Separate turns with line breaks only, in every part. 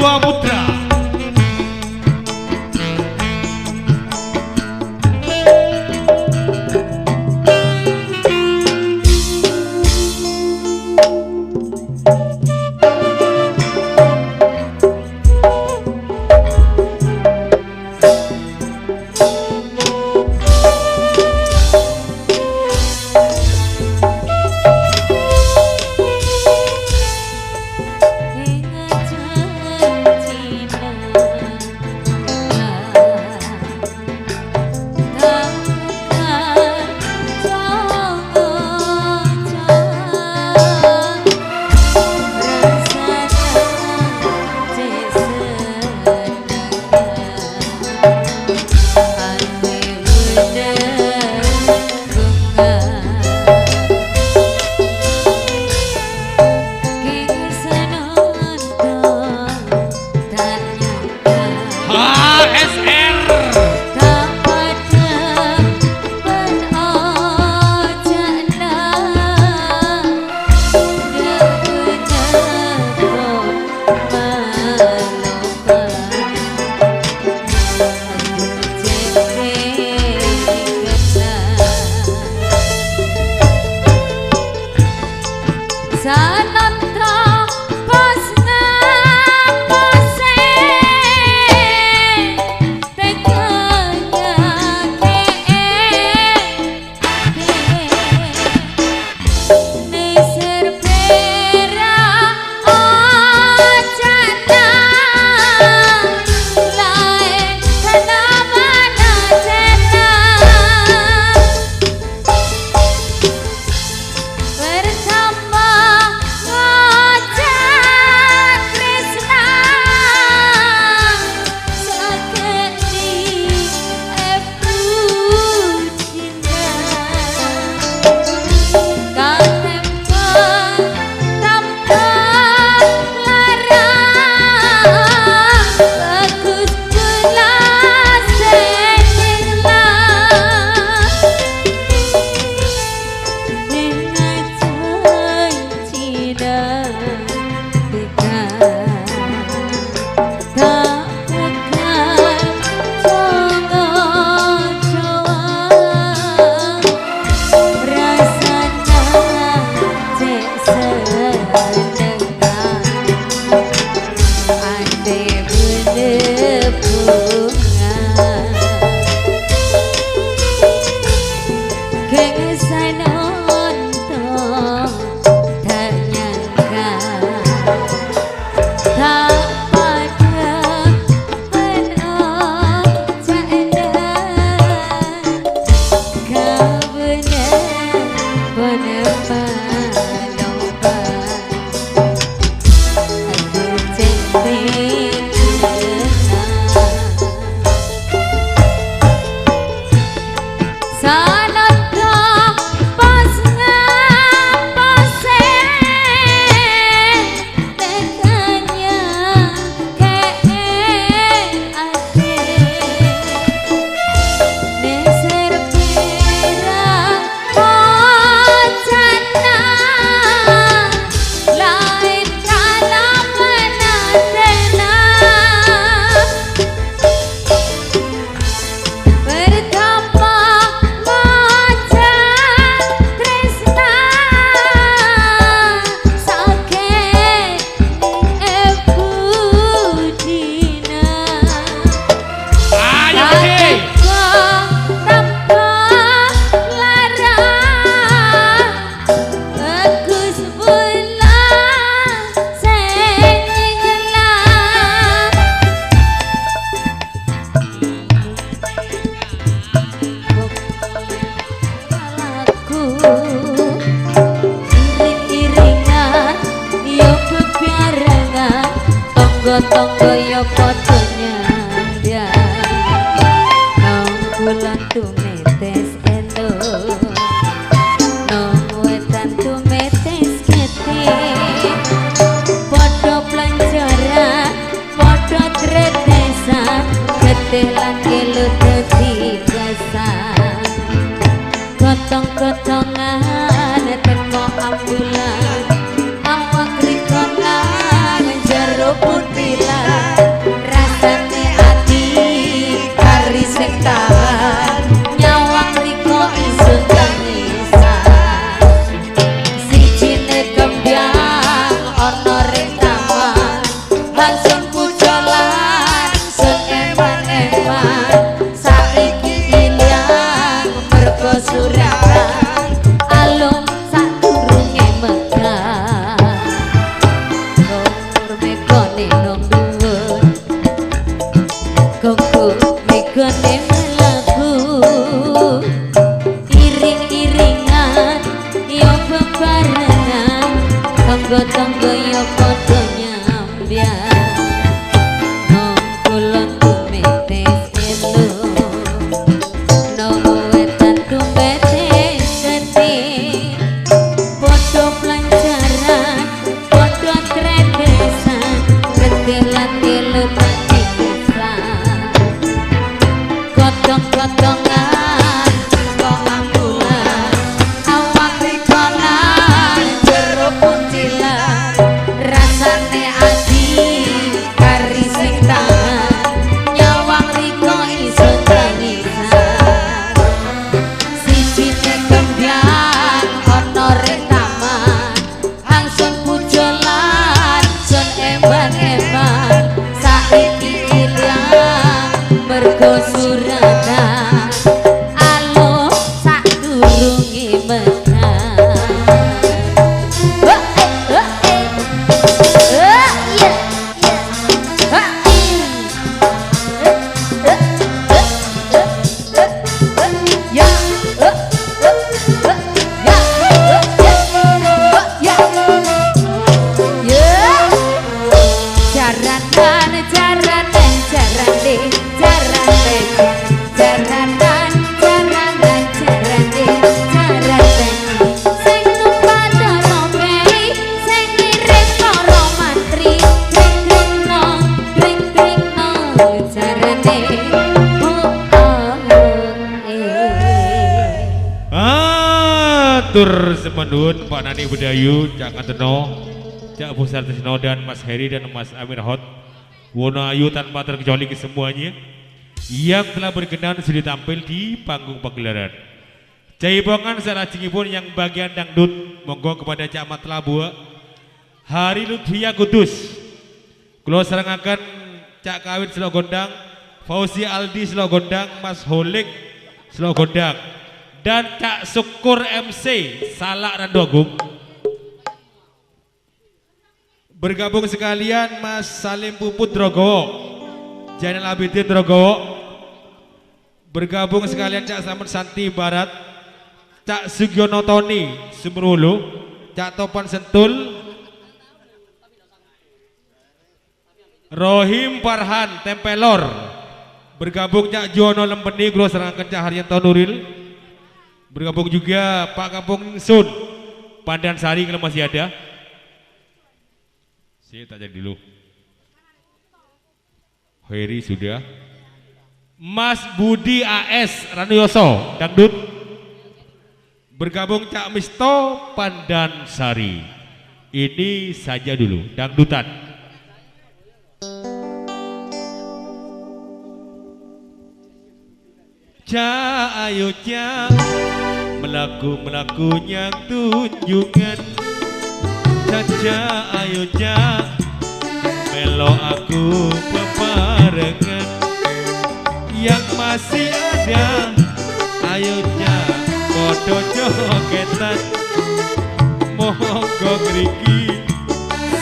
Dua Putra.
tonggo yo padha nyandang nang bulan tumetes endo nang wetan tumetes kete padha planjaran padha tretesan getih lan kelut dadi gasan gotong-gotongan teko ambulan awak rikongan jero putilan langsung pujolan sun eman-eman saiki ilang mergo suratan alum sadurunge megah nomor megane nang dhuwur kongko megane mlaku iring-iringan yo bebarengan tangga-tangga yo padha nyambyang nang kulon tumetes elu nang wetan tumetes seti padha pelajaran padha tredesan ketelan telu tadi kisah gotong-gotongan kok ambulan awak rikonan jero puntilan rasane adi kari sing tangan nyawang riko iso tangisan sijine gembyang ana ring taman angsun pujolan sun emban-emban saiki ilang mergo suratan alo sadurunge megah
Tur semendun Pak Nani Budayu, Cak Kateno, Cak Pusar Tisno dan Mas Heri dan Mas Amir Hot Wonoayu tanpa terkecuali ke semuanya yang telah berkenan sudah tampil di panggung pagelaran. Jaipongan secara pun yang bagian dangdut monggo kepada Cak Mat Labuha Hari Lutfia Kudus kulo serangakan Cak Kawit Selo Gondang Fauzi Aldi Selo Gondang Mas Holik Selo Gondang dan Cak Syukur MC Salak dan Dogung. Bergabung sekalian Mas Salim Puput Drogowo, Jainal Abidin Drogowo. Bergabung sekalian Cak Samet Santi Barat, Cak Sugiono Toni Sumberwulu, Cak Topan Sentul, Rohim Farhan Tempelor. Bergabung Cak Jono Lempeni Gro Serangkan Cak Haryanto Nuril. Bergabung juga Pak Kampung Sun Pandan Sari kalau masih ada. Saya tak jadi dulu. Heri sudah. Mas Budi AS Ranuyoso dangdut. Bergabung Cak Misto Pandan Sari. Ini saja dulu dangdutan. Cak ayo Cak melaku-melakunya tunjungan Caca ayo Cak melo aku bebarengan yang masih ada ayo Cak podo jogetan monggo ngriki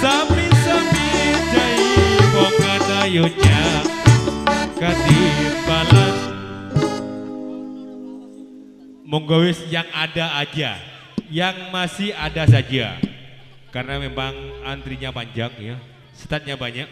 sami-sami jai bongan ayo Cak katimpalan monggo wis yang ada aja, yang masih ada saja, karena memang antrinya panjang ya, statnya banyak.